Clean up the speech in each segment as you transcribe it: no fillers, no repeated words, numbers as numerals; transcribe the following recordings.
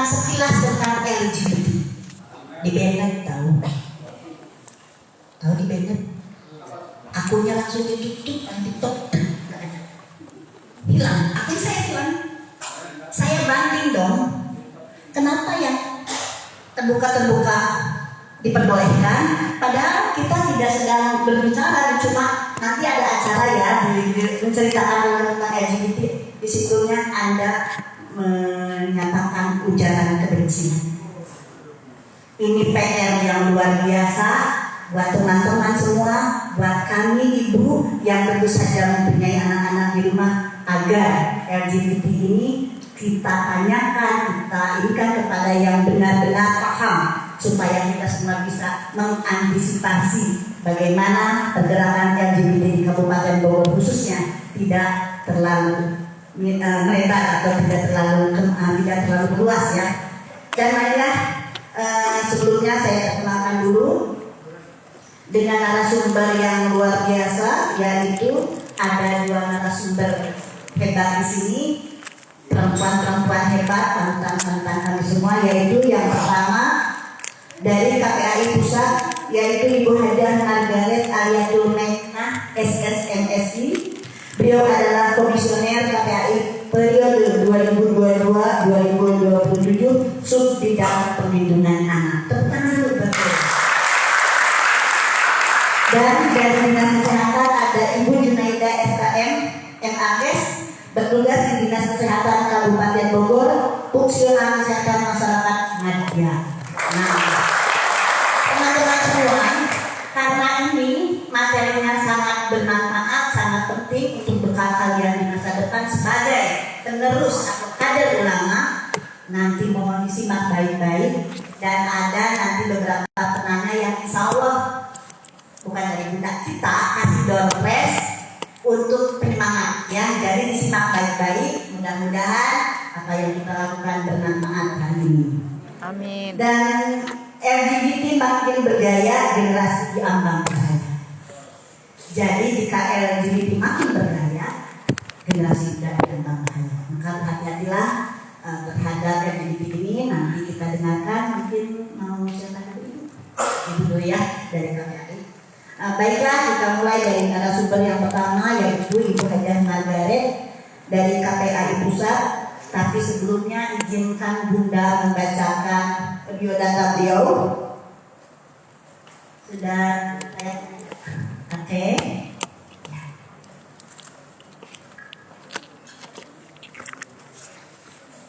sekilas tentang LGBT. Di Bennett tahu di Bennett, akunnya langsung ditutup kan TikTok, hilang. Akun saya hilang. Saya banding dong. Kenapa yang terbuka diperbolehkan, padahal kita tidak sedang berbicara, cuma nanti ada acara ya menceritakan tentang LGBT. Di situnya Anda menyatakan ujaran kebencian. Ini PR yang luar biasa buat teman-teman semua, buat kami ibu yang tentu saja mempunyai anak-anak di rumah, agar LGBT ini kita tanyakan, kita inikan kepada yang benar-benar paham, supaya kita semua bisa mengantisipasi bagaimana pergerakan LGBT di Kabupaten Bogor khususnya tidak terlalu melebar atau tidak terlalu luas ya. Dan marilah sebelumnya saya perkenalkan dulu dengan narasumber yang luar biasa, yaitu ada dua narasumber hebat di sini, perempuan-perempuan hebat, panutan-panutan kami semua, yaitu yang pertama dari KPAI Pusat, yaitu Ibu Hajah Margaret Aliatul Meknah SSMSI. Beliau adalah komisioner KPAI periode 2022-2027 sub bidang perlindungan anak. Betul. Dan dari Dinas Kesehatan ada Ibu Junaida SKM MAS, bertugas di Dinas Kesehatan Kabupaten Bogor, Fungsional Kesehatan Masyarakat Madya. Nah, teman-teman semua, karena ini materinya sangat bermanfaat, sangat penting untuk bekal kalian di masa depan sebagai penerus atau kader ulama. Nanti mohon disimak baik-baik, dan ada nanti beberapa penanya yang insya Allah bukan dari budak kita, kasih doorpress untuk penyemangat ya. Jadi disimak baik-baik, mudah-mudahan apa yang kita lakukan bermanfaat hari ini. Amin. Dan LGBT makin bergaya, generasi diambang bergaya. Jadi jika LGBT makin bergaya, generasi tidak diambang bergaya. Maka hati-hatilah terhadap LGBT ini. Nanti kita dengarkan, mungkin mau siapa dulu? Ibu dulu ya dari KPAI. Baiklah, kita mulai dari narasumber yang pertama, yaitu Ibu Hajah Margaret dari KPAI Pusat. Tapi sebelumnya izinkan Bunda membacakan biodata beliau. Sudah saya oke.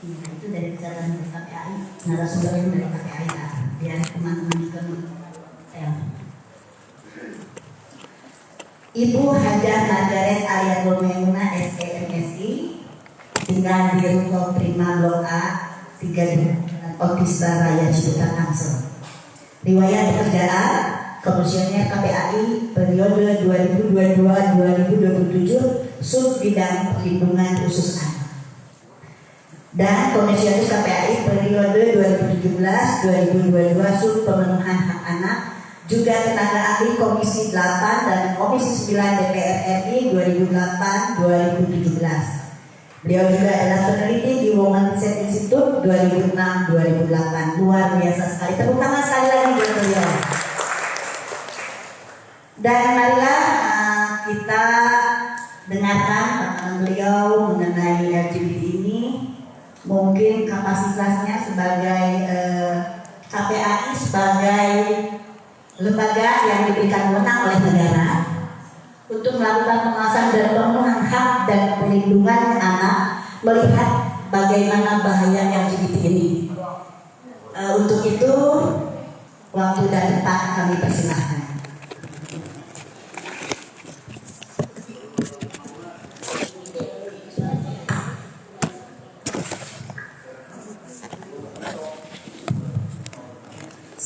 Itu dari catatan KPAI, narasumber yang dari KPAI lah, biar teman-teman juga Ibu Hajah Margaret Aliatul Meknah SSMSI, tinggal di Ruko Prima Blok A 3 Otista Raya Ciputat Tangsel. Riwayat pekerjaan komisioner KPAI periode 2022-2027 sub bidang perlindungan khusus anak. Dan komisioner KPAI periode 2017-2022 sub pemenuhan hak anak, juga tenaga ahli Komisi 8 dan Komisi 9 DPR RI 2008-2017. Beliau juga adalah peneliti di Women Research Institute 2006-2008. Luar biasa sekali. Tepuk tangan sekali lagi buat beliau. Dan marilah kita dengarkan pengalaman beliau mengenai LGBT ini. Mungkin kapasitasnya sebagai KPAI sebagai lembaga yang diberikan wewenang oleh negara untuk melakukan pengawasan dan pemenuhan hak dan perlindungan anak, melihat bagaimana bahaya LGBT ini. Untuk itu, waktu dan tempat kami persilahkan.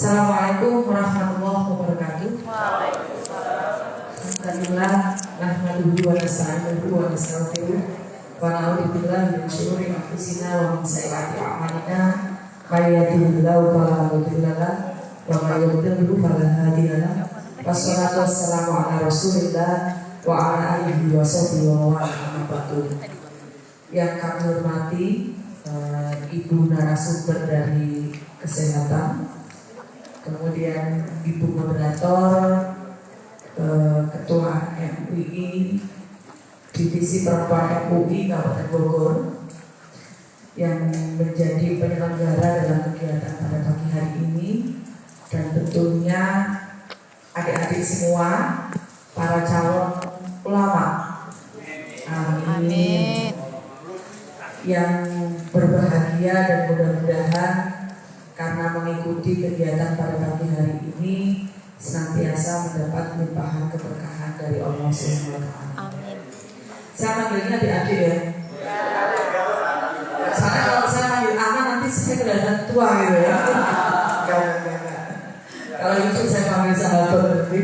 Assalamualaikum warahmatullahi wabarakatuh. Alhamdulillah, nahmaduhu wa nasta'inuhu wa nastaghfiruh wa na'udzu billahi min syururi anfusina wa min sayyiati a'malina. May yahdihillahu fala mudilla lahu wa may yudlil fala hadiya lahu. Wassalatu wassalamu ala Rasulillah wa ala alihi wa sahbihi wa man. Yang kami hormati Ibu narasumber dari kesehatan, kemudian Ibu moderator, Ketua MUI Divisi Perempuan MUI Kabupaten Bogor yang menjadi penyelenggara dalam kegiatan pada pagi hari ini, dan tentunya adik-adik semua, para calon ulama, amin, yang berbahagia dan mudah-mudahan karena mengikuti kegiatan pada pagi hari ini senantiasa mendapat limpahan keberkahan dari Allah Subhanahu wa Ta'ala. Amin. Saya panggilnya adik-adik ya. Soalnya kalau saya panggil anak nanti saya kelihatan tua gitu ya. Enggak. Kalau itu saya panggil sahabat berarti.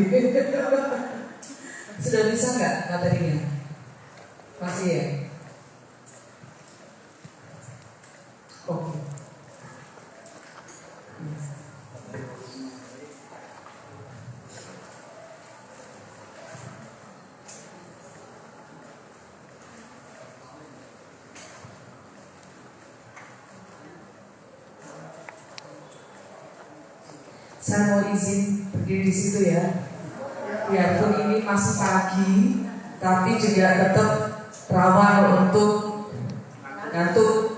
Sudah bisa nggak materinya? Masih ya? Oke. Saya mau izin berdiri di situ ya. Biarpun ini masih pagi, tapi juga tetap rawan untuk ngantuk.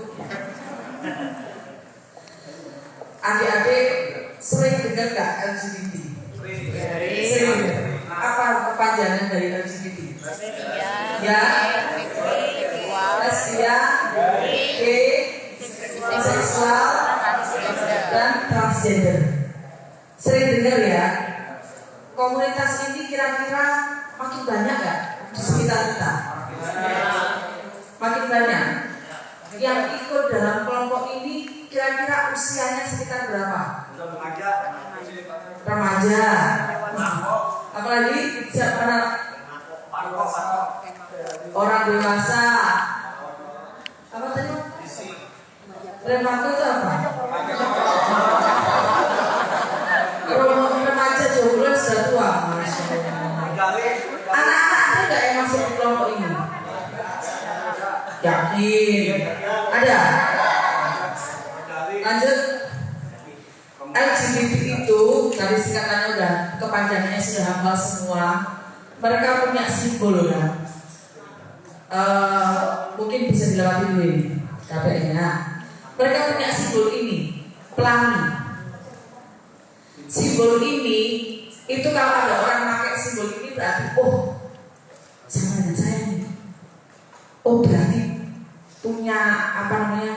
Adik-adik sering dengar nggak LGBT? Sering. Apa kepanjangan dari LGBT? Ya, lesbian, gay, seksual, dan transgender. Sering dengar ya. Komunitas ini kira-kira makin banyak nggak di sekitar kita? Makin banyak. Yang ikut dalam kelompok ini kira-kira usianya sekitar berapa? Remaja. Apalagi siapa? Orang dewasa. Apa tadi? Remaja itu apa? Remaja jomblo sudah tua. Anak-anak ada nggak yang masuk di kelompok ini? Yakin? Ada? Lanjut. LGBT itu dari singkatannya udah, kepanjangannya sudah hafal semua. Mereka punya simbol kan? Mungkin bisa dilewati dulu ini KPN-nya. Mereka punya simbol ini, pelangi. Simbol ini itu kalau ada orang pakai simbol ini berarti sama dengan saya nih. Berarti punya apa namanya?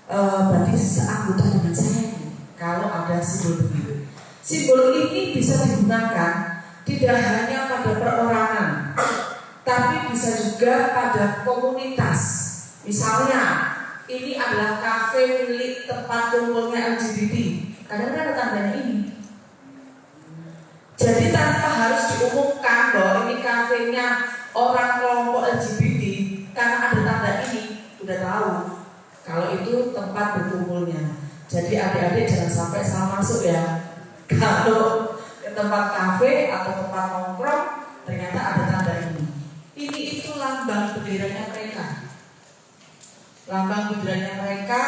Berarti seanggota dengan saya nih. Kalau ada simbol begitu. Simbol ini bisa digunakan tidak hanya pada perorangan, tapi bisa juga pada komunitas. Misalnya, ini adalah kafe milik tempat kumpulnya LGBT. Kadang-kadang ada tandanya ini. Jadi tanpa harus diumumkan bahwa ini kafenya orang kelompok LGBT, karena ada tanda ini, udah tahu kalau itu tempat berkumpulnya. Jadi adik-adik jangan sampai salah masuk ya. Kalau ke tempat kafe atau tempat nongkrong ternyata ada tanda ini. Ini itu lambang benderanya mereka. Lambang benderanya mereka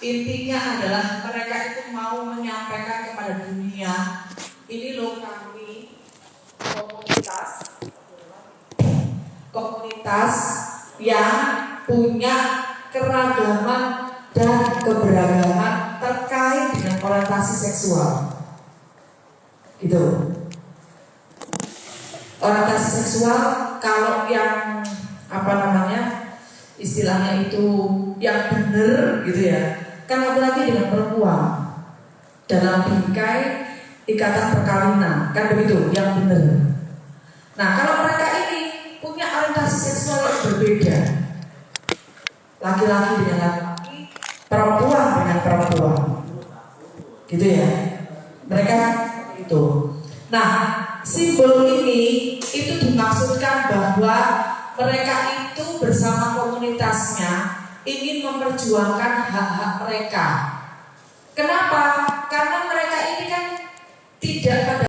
intinya adalah mereka itu mau menyampaikan kepada dunia, ini loh kami komunitas yang punya keragaman dan keberagaman terkait dengan orientasi seksual. Gitu. Orientasi seksual kalau yang apa namanya istilahnya itu yang benar gitu ya. Kan apalagi dengan perempuan dalam bingkai ikatan perkawinan, kan begitu, yang benar. Nah, kalau mereka ini punya orientasi seksual yang berbeda, laki-laki dengan laki-laki, perempuan dengan perempuan, gitu ya. Mereka itu. Nah, simbol ini itu dimaksudkan bahwa mereka itu bersama komunitasnya ingin memperjuangkan hak-hak mereka. Kenapa? Karena mereka ini kan tidak pada